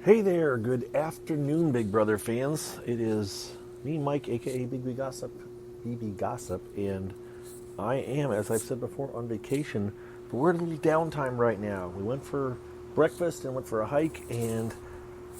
Hey there, good afternoon, Big Brother fans. It is me, Mike, aka Big B Gossip, BB Gossip, and I am, as I've said before, on vacation. But we're in a little downtime right now. We went for breakfast and went for a hike, and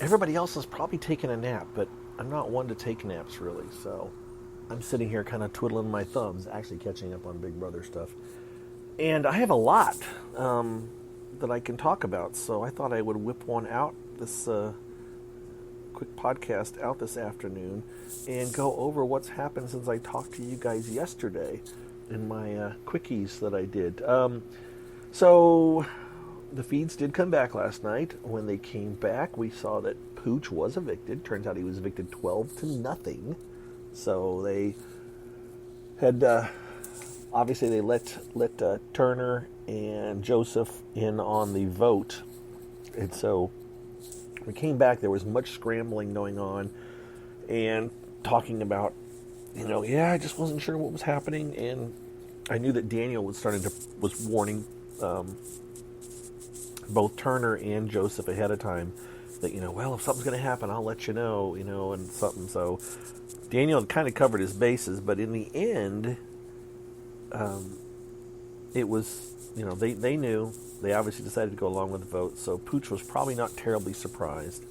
everybody else is probably taking a nap, but I'm not one to take naps really, so I'm sitting here kind of twiddling my thumbs, actually catching up on Big Brother stuff. And I have a lot that I can talk about, so I thought I would whip one out, this quick podcast out this afternoon, and go over what's happened since I talked to you guys yesterday in my quickies that I did. So the feeds did come back last night. When they came back, we saw that Pooch was evicted. Turns out he was evicted 12-0. So they had obviously they let Turner and Joseph in on the vote, and so we came back. There was much scrambling going on and talking about, I just wasn't sure what was happening, and I knew that Daniel was warning both Turner and Joseph ahead of time that, if something's going to happen, I'll let you know, and something. So Daniel kind of covered his bases, but in the end, it was, they knew. They obviously decided to go along with the vote, so Pooch was probably not terribly surprised.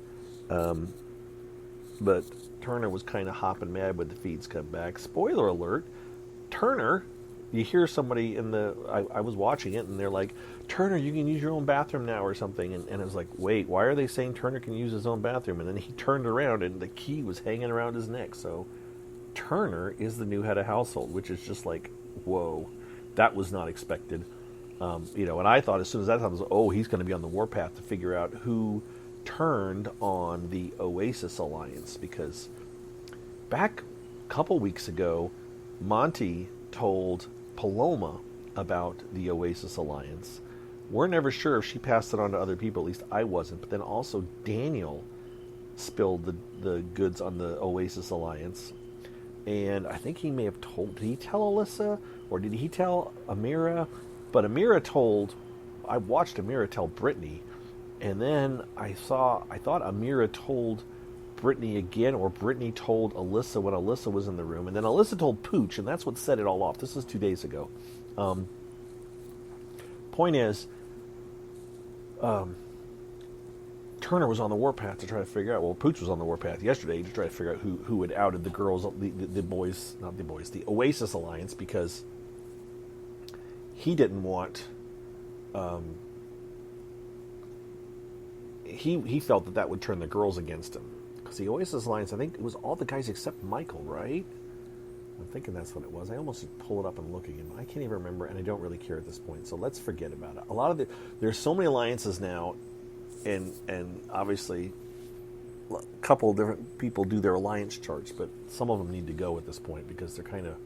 But Turner was kind of hopping mad when the feeds come back. Spoiler alert, Turner, you hear somebody I was watching it, and they're like, Turner, you can use your own bathroom now or something. And I was like, wait, why are they saying Turner can use his own bathroom? And then he turned around, and the key was hanging around his neck. So Turner is the new head of household, which is just like, whoa, that was not expected. And I thought as soon as that happens, he's going to be on the warpath to figure out who turned on the Oasis Alliance, because back a couple weeks ago, Monty told Paloma about the Oasis Alliance. We're never sure if she passed it on to other people, at least I wasn't, but then also Daniel spilled the goods on the Oasis Alliance, and I think he may have did he tell Alyssa, or did he tell Amira? But I watched Amira tell Brittany, and then I thought Amira told Brittany again, or Brittany told Alyssa when Alyssa was in the room, and then Alyssa told Pooch, and that's what set it all off. This is 2 days ago. Point is, Turner was on the warpath to try to figure out, Pooch was on the warpath yesterday to try to figure out who had outed the girls, the boys, not the boys, the Oasis Alliance, because he didn't want, he felt that would turn the girls against him. Because the Oasis Alliance, I think it was all the guys except Michael, right? I'm thinking that's what it was. I almost pull it up and look again. I can't even remember, and I don't really care at this point, so let's forget about it. There's so many alliances now, and obviously a couple of different people do their alliance charts, but some of them need to go at this point because they're kind of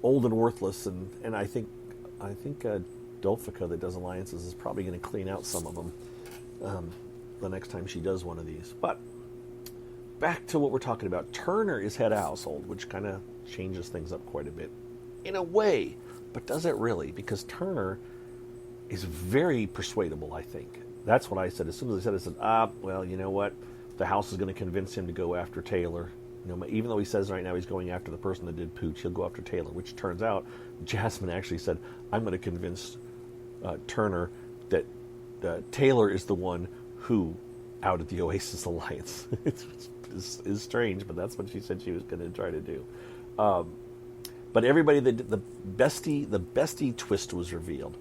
old and worthless, and I think Dolfica, that does alliances, is probably going to clean out some of them the next time she does one of these. But back to what we're talking about. Turner is head of household, which kind of changes things up quite a bit in a way, but does it really? Because Turner is very persuadable, I think. That's what I said. As soon as I said, you know what? The house is going to convince him to go after Taylor. Even though he says right now he's going after the person that did Pooch, he'll go after Taylor, which turns out Jasmine actually said, I'm going to convince Turner that Taylor is the one who outed the Oasis Alliance. It's strange, but that's what she said she was going to try to do. But everybody, the bestie twist was revealed.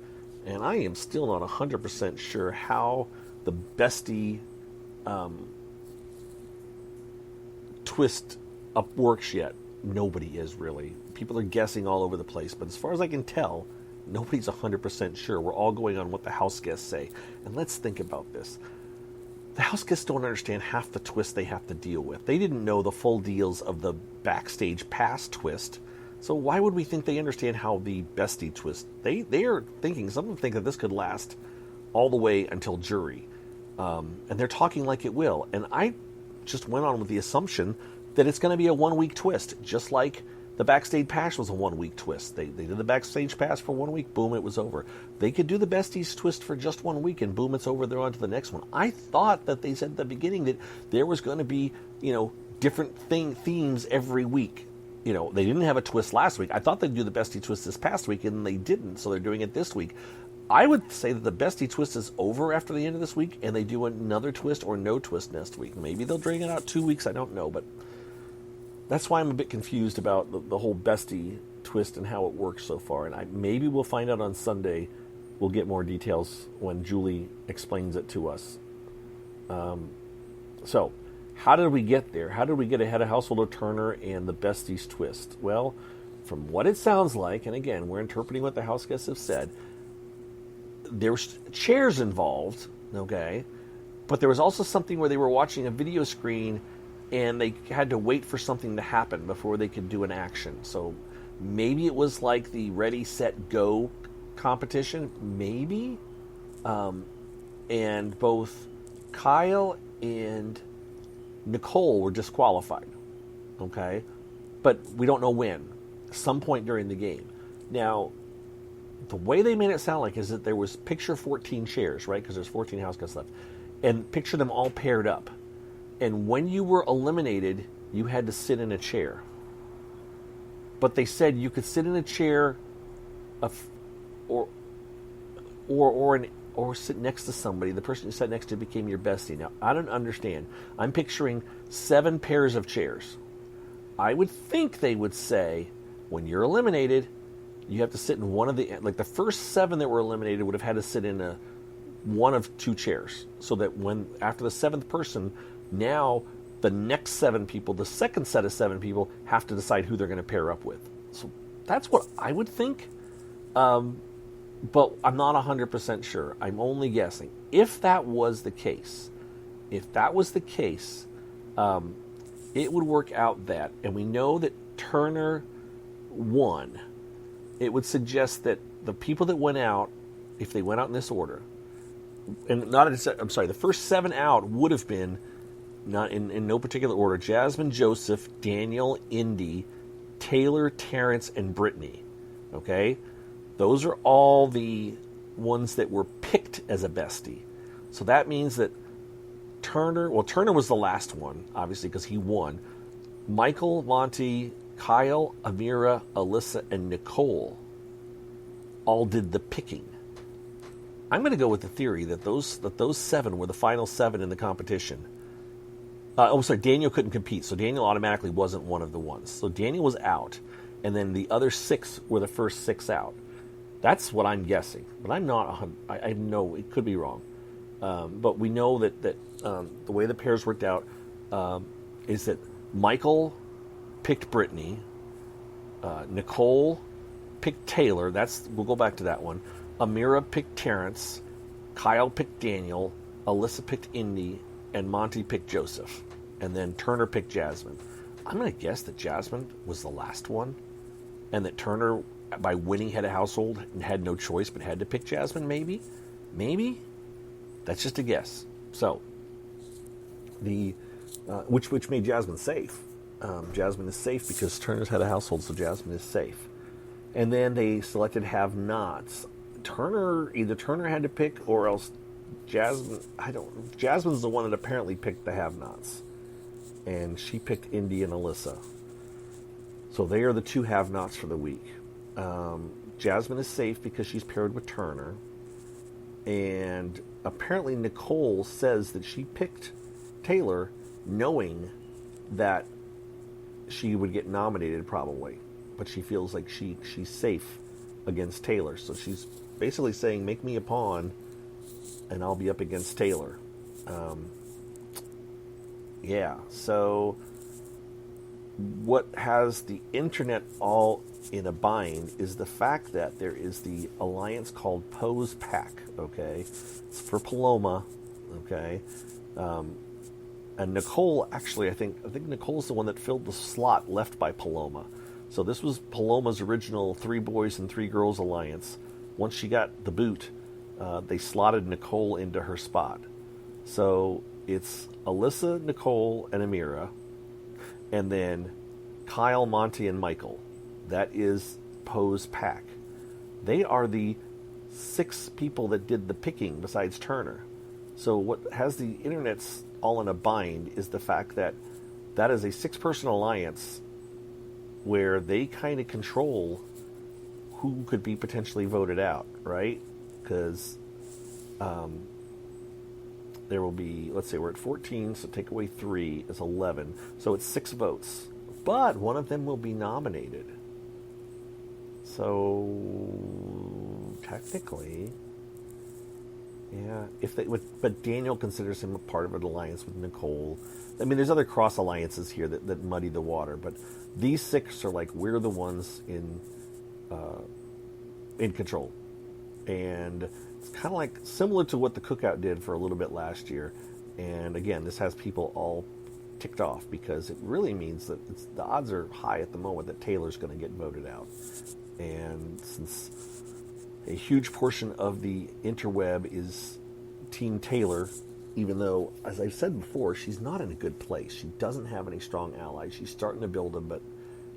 And I am still not 100% sure how the bestie twist up works yet. Nobody is really. People are guessing all over the place, but as far as I can tell, nobody's 100% sure. We're all going on what the house guests say. And let's think about this. The house guests don't understand half the twist they have to deal with. They didn't know the full deals of the backstage pass twist. So why would we think they understand how the bestie twist? They are thinking, some of them think that this could last all the way until jury. And they're talking like it will. And I just went on with the assumption that it's going to be a 1-week twist, just like The Backstage Pass was a 1 week twist. They did the Backstage Pass for 1 week, boom, it was over. They could do the Besties Twist for just 1 week, and boom, it's over, they're on to the next one. I thought that they said at the beginning that there was going to be, different themes every week. They didn't have a twist last week. I thought they'd do the Bestie Twist this past week, and they didn't, so they're doing it this week. I would say that the Bestie Twist is over after the end of this week, and they do another twist or no twist next week. Maybe they'll drag it out 2 weeks, I don't know, but that's why I'm a bit confused about the whole Bestie Twist and how it works so far. And maybe we'll find out on Sunday. We'll get more details when Julie explains it to us. So, how did we get there? How did we get ahead of Household of Turner and the Besties Twist? Well, from what it sounds like, and again, we're interpreting what the house guests have said, there's chairs involved, okay? But there was also something where they were watching a video screen and they had to wait for something to happen before they could do an action. So maybe it was like the Ready, Set, Go competition. Maybe. And both Kyle and Nicole were disqualified. Okay? But we don't know when. Some point during the game. Now, the way they made it sound like is that there was picture 14 chairs, right? Because there's 14 house guests left. And picture them all paired up. And when you were eliminated, you had to sit in a chair. But they said you could sit in a chair, or sit next to somebody. The person you sat next to became your bestie. Now, I don't understand. I'm picturing 7 pairs of chairs. I would think they would say, when you're eliminated, you have to sit in one of the... Like the first 7 that were eliminated would have had to sit in one of 2 chairs. So that after the 7th person... Now, the next 7 people, the second set of 7 people, have to decide who they're going to pair up with. So that's what I would think. But I'm not 100% sure. I'm only guessing. If that was the case, it would work out that, and we know that Turner won, it would suggest that the people that went out, if they went out in this order, the first 7 out would have been, not in no particular order, Jasmine, Joseph, Daniel, Indy, Taylor, Terrence, and Brittany. Okay? Those are all the ones that were picked as a bestie. So that means that Turner was the last one, obviously, because he won. Michael, Monty, Kyle, Amira, Alyssa, and Nicole all did the picking. I'm going to go with the theory that those 7 were the final 7 in the competition. Daniel couldn't compete, so Daniel automatically wasn't one of the ones. So Daniel was out, and then the other 6 were the first 6 out. That's what I'm guessing, but I'm not. I know it could be wrong, but we know that the way the pairs worked out is that Michael picked Brittany, Nicole picked Taylor. We'll go back to that one. Amira picked Terrence, Kyle picked Daniel, Alyssa picked Indy, and Monty picked Joseph. And then Turner picked Jasmine. I'm going to guess that Jasmine was the last one, and that Turner, by winning head of household, had no choice but had to pick Jasmine, maybe? Maybe? That's just a guess. So, which made Jasmine safe. Jasmine is safe because Turner's head of household, so Jasmine is safe. And then they selected have-nots. Either Turner had to pick, or else Jasmine, Jasmine's the one that apparently picked the have-nots. And she picked Indy and Alyssa. So they are the 2 have-nots for the week. Jasmine is safe because she's paired with Turner. And apparently Nicole says that she picked Taylor knowing that she would get nominated probably. But she feels like she's safe against Taylor. So she's basically saying, make me a pawn, and I'll be up against Taylor. So what has the internet all in a bind is the fact that there is the alliance called Pose Pack, okay? It's for Paloma, okay? And Nicole, actually, I think Nicole's the one that filled the slot left by Paloma. So this was Paloma's original 3 boys and 3 girls alliance. Once she got the boot, they slotted Nicole into her spot. So it's Alyssa, Nicole, and Amira. And then Kyle, Monty, and Michael. That is Poe's pack. They are the 6 people that did the picking besides Turner. So what has the internet's all in a bind is the fact that that is a 6-person alliance where they kind of control who could be potentially voted out, right? Because there will be, let's say we're at 14, so take away 3 is 11. So it's 6 votes. But one of them will be nominated. So technically, yeah, if they would, but Daniel considers him a part of an alliance with Nicole. I mean, there's other cross alliances here that muddy the water, but these 6 are like, we're the ones in control. And it's kind of like similar to what the Cookout did for a little bit last year. And again, this has people all ticked off because it really means that the odds are high at the moment that Taylor's going to get voted out. And since a huge portion of the interweb is Team Taylor, even though, as I've said before, she's not in a good place. She doesn't have any strong allies. She's starting to build them, but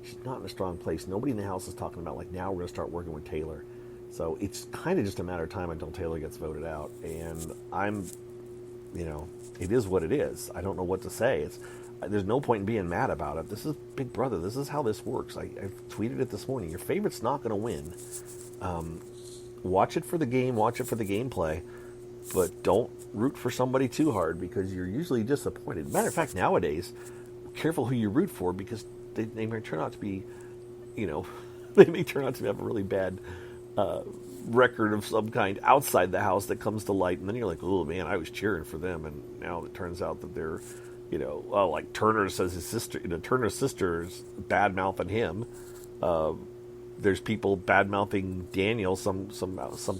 she's not in a strong place. Nobody in the house is talking about, like, now we're going to start working with Taylor. So it's kind of just a matter of time until Taylor gets voted out. And it is what it is. I don't know what to say. There's no point in being mad about it. This is Big Brother. This is how this works. I tweeted it this morning. Your favorite's not going to win. Watch it for the game. Watch it for the gameplay. But don't root for somebody too hard because you're usually disappointed. Matter of fact, nowadays, careful who you root for because they may turn out to be, they may turn out to have a really bad record of some kind outside the house that comes to light. And then you're like, oh, man, I was cheering for them. And now it turns out that they're, like Turner says his sister, Turner's sister is bad-mouthing him. There's people bad-mouthing Daniel. Some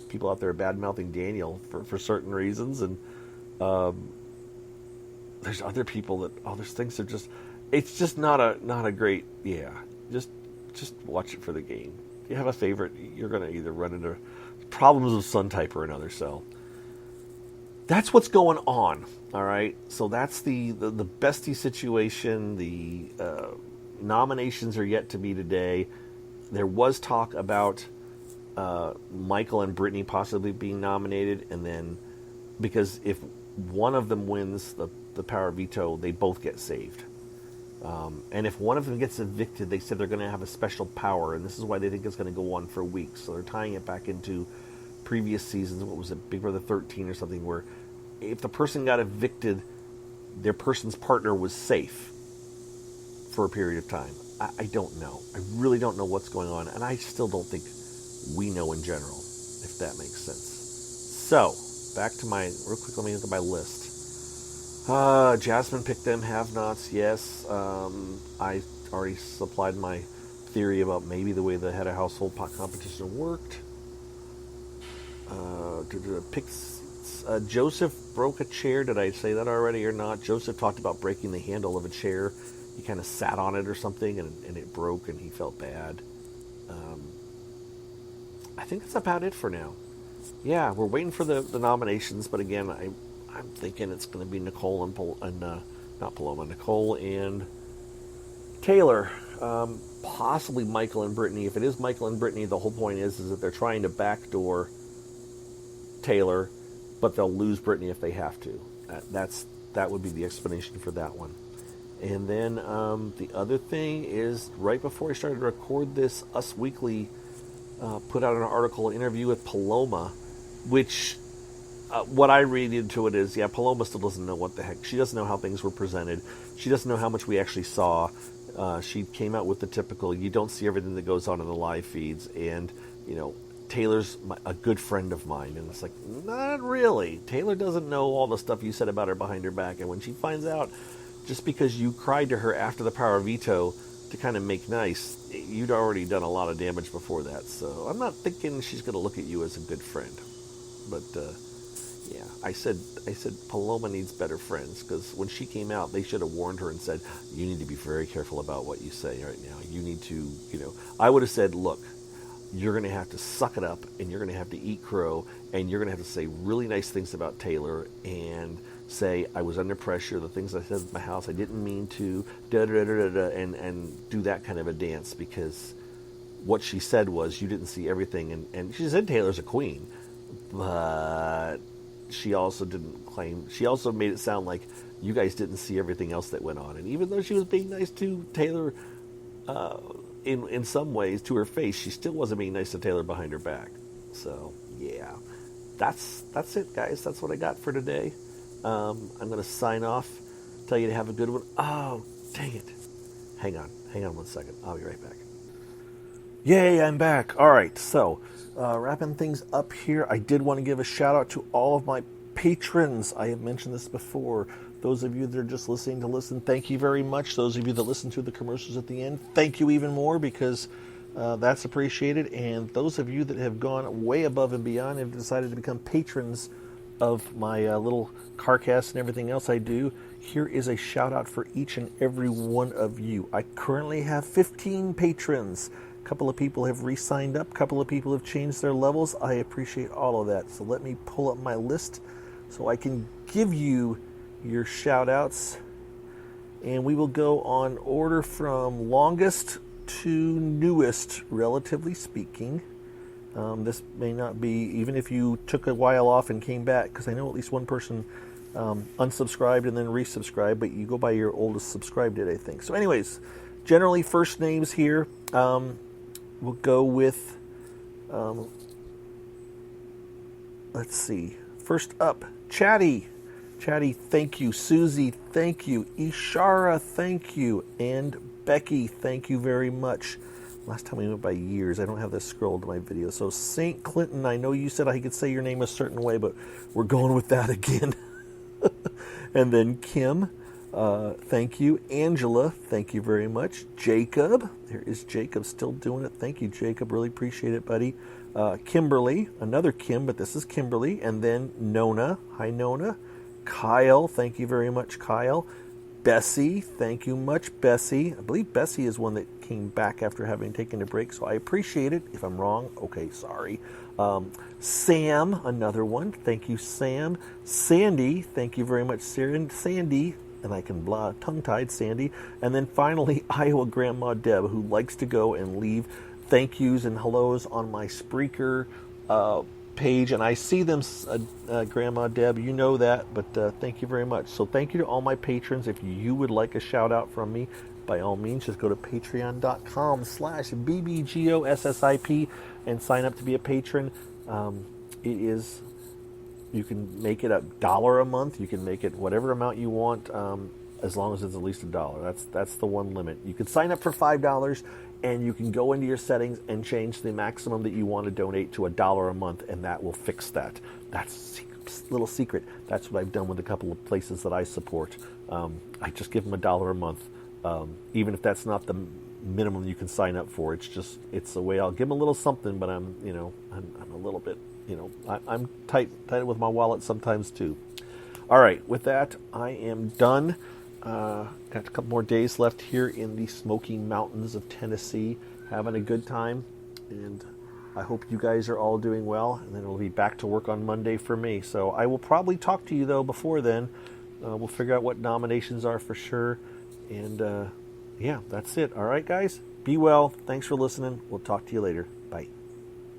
people out there are bad-mouthing Daniel for certain reasons. And there's other people that, there's things that just, it's just not a great, just watch it for the game. If you have a favorite, you're going to either run into problems of some type or another. So that's what's going on. All right. So that's the bestie situation. The nominations are yet to be today. There was talk about Michael and Brittany possibly being nominated, and then because if one of them wins the power veto, they both get saved. And if one of them gets evicted, they said they're going to have a special power, and this is why they think it's going to go on for weeks. So they're tying it back into previous seasons. What was it, Big Brother 13 or something, where if the person got evicted, their person's partner was safe for a period of time. I don't know. I really don't know what's going on, and I still don't think we know in general, if that makes sense. So, back to real quick, let me look at my list. Jasmine picked them have-nots, yes. I already supplied my theory about maybe the way the head of household pot competition worked. Joseph broke a chair. Did I say that already or not? Joseph talked about breaking the handle of a chair. He kind of sat on it or something, and it broke, and he felt bad. I think that's about it for now. Yeah, we're waiting for the nominations, but again, I'm thinking it's going to be Nicole not Paloma, Nicole and Taylor, possibly Michael and Brittany. If it is Michael and Brittany, the whole point is that they're trying to backdoor Taylor, but they'll lose Brittany if they have to. That would be the explanation for that one. And then the other thing is, right before I started to record this, Us Weekly put out an interview with Paloma, which what I read into it is, Paloma still doesn't know what the heck. She doesn't know how things were presented. She doesn't know how much we actually saw. She came out with the typical, you don't see everything that goes on in the live feeds. And, Taylor's a good friend of mine. And it's like, not really. Taylor doesn't know all the stuff you said about her behind her back. And when she finds out, just because you cried to her after the power veto to kind of make nice, you'd already done a lot of damage before that. So I'm not thinking she's going to look at you as a good friend. But, I said Paloma needs better friends, because when she came out, they should have warned her and said, you need to be very careful about what you say right now. You need to, I would have said, look, you're going to have to suck it up, and you're going to have to eat crow, and you're going to have to say really nice things about Taylor, and say I was under pressure, the things I said at my house, I didn't mean to, and do that kind of a dance, because what she said was you didn't see everything, and she said Taylor's a queen, but she also didn't claim, she also made it sound like you guys didn't see everything else that went on. And even though she was being nice to Taylor in some ways to her face, she still wasn't being nice to Taylor behind her back. So yeah, that's it, guys. That's what I got for today. I'm going to sign off, tell you to have a good one. Oh, dang it. Hang on 1 second. I'll be right back. Yay, I'm back. All right, so wrapping things up here, I did want to give a shout out to all of my patrons. I have mentioned this before. Those of you that are just listening to listen, thank you very much. Those of you that listen to the commercials at the end, thank you even more, because that's appreciated. And those of you that have gone way above and beyond and have decided to become patrons of my little CarCast and everything else I do, here is a shout out for each and every one of you. I currently have 15 patrons. A couple of people have re-signed up. A couple of people have changed their levels. I appreciate all of that. So let me pull up my list so I can give you your shout outs, and we will go on order from longest to newest, relatively speaking. This may not be, even if you took a while off and came back, because I know at least one person unsubscribed and then resubscribed, but you go by your oldest subscribed date, I think. So anyways, generally first names here. We'll go with, let's see, first up, Chatty, thank you. Susie, thank you. Ishara, thank you. And Becky, thank you very much. Last time we went by years. I don't have this scrolled to my video. So St. Clinton, I know you said I could say your name a certain way, but we're going with that again. And then Kim, thank you. Angela, thank you very much. Jacob, there is Jacob still doing it. Thank you, Jacob. Really appreciate it, buddy. Kimberly, another Kim, but this is Kimberly. And then Nona, hi Nona. Kyle, thank you very much, Kyle. Bessie, thank you much, Bessie. I believe Bessie is one that came back after having taken a break, so I appreciate it. If I'm wrong, okay, sorry. Sam, another one. Thank you, Sam. Sandy, thank you very much, Sandy. And I can tongue-tied Sandy. And then finally, Iowa Grandma Deb, who likes to go and leave thank yous and hellos on my Spreaker page, and I see them, Grandma Deb, you know that, but thank you very much. So thank you to all my patrons. If you would like a shout out from me, by all means, just go to patreon.com/BBGOSSIP and sign up to be a patron. You can make it $1 a month. You can make it whatever amount you want, as long as it's at least $1. That's the one limit. You can sign up for $5, and you can go into your settings and change the maximum that you want to donate to $1 a month, and that will fix that. That's a little secret. That's what I've done with a couple of places that I support. I just give them $1 a month, even if that's not the minimum you can sign up for. It's a way I'll give them a little something, but I'm a little bit, I'm tight with my wallet sometimes too. All right, with that, I am done. Got a couple more days left here in the Smoky Mountains of Tennessee, having a good time, and I hope you guys are all doing well, and then it'll be back to work on Monday for me. So I will probably talk to you, though, before then. We'll figure out what nominations are for sure, and yeah, that's it. All right, guys, be well. Thanks for listening. We'll talk to you later.